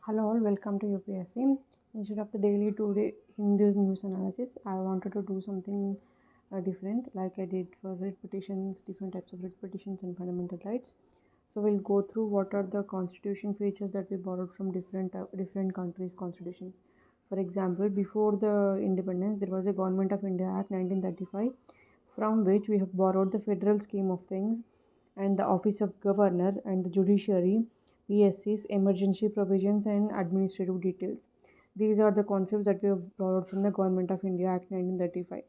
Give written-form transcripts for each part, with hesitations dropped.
Hello all, welcome to UPSC. Instead of the daily today Hindu news analysis, I wanted to do something different, like I did for writ petitions, different types of writ petitions and fundamental rights. So we'll go through what are the constitution features that we borrowed from different countries' constitutions. For example, before the independence, there was a Government of India Act 1935, from which we have borrowed the federal scheme of things and the office of governor and the judiciary, PSCs, emergency provisions, and administrative details. These are the concepts that we have borrowed from the Government of India Act 1935.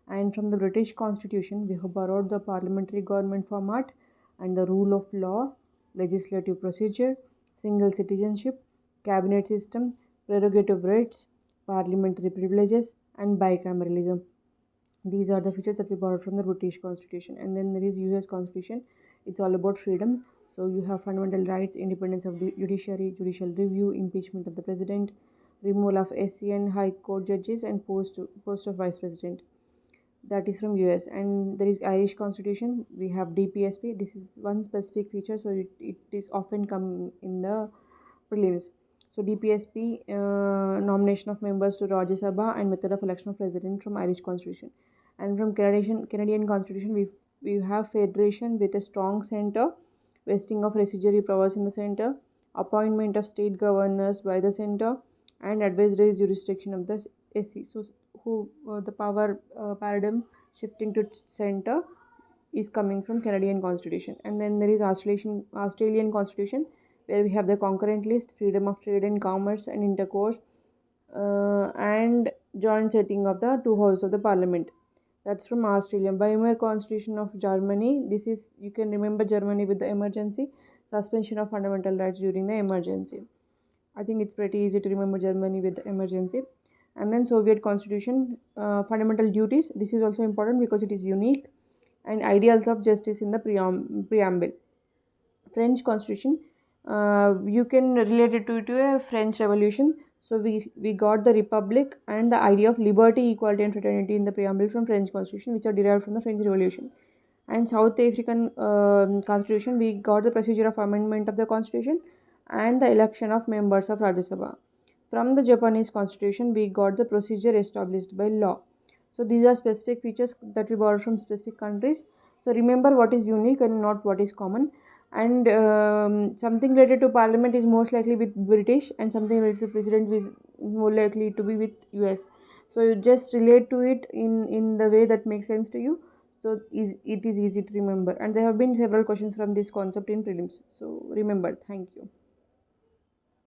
And from the British Constitution, we have borrowed the parliamentary government format and the rule of law, legislative procedure, single citizenship, cabinet system, prerogative rights, parliamentary privileges, and bicameralism. These are the features that we borrowed from the British Constitution. And then there is US Constitution. It's all about freedom. So you have fundamental rights, independence of the judiciary, judicial review, impeachment of the president, removal of SC and High Court judges, and post of vice president. That is from US. And there is Irish Constitution. We have DPSP. This is one specific feature, so it is often come in the prelims. So DPSP, nomination of members to Rajya Sabha and method of election of president from Irish Constitution. And from Canadian Constitution, we have federation with a strong center, vesting of residuary powers in the center, appointment of state governors by the center, and advisory jurisdiction of the SC. So who the power paradigm shifting to center is coming from Canadian Constitution. And then there is Australian Constitution, where we have the concurrent list, freedom of trade and commerce and intercourse, and joint setting of the two houses of the parliament. That's from Australia. Weimar Constitution of Germany. This is, you can remember Germany with the emergency, suspension of fundamental rights during the emergency. I think it's pretty easy to remember Germany with the emergency. And then Soviet Constitution, fundamental duties. This is also important because it is unique, and ideals of justice in the preamble. French Constitution, you can relate it to a French Revolution. So we got the Republic and the idea of liberty, equality, and fraternity in the preamble from French Constitution, which are derived from the French Revolution. And South African Constitution, we got the procedure of amendment of the Constitution and the election of members of Rajya Sabha. From the Japanese Constitution, we got the procedure established by law. So these are specific features that we borrow from specific countries. So remember what is unique and not what is common. And something related to parliament is most likely with British, and something related to president is more likely to be with US. So you just relate to it in the way that makes sense to you. So it is easy to remember. And there have been several questions from this concept in prelims. So remember. Thank you.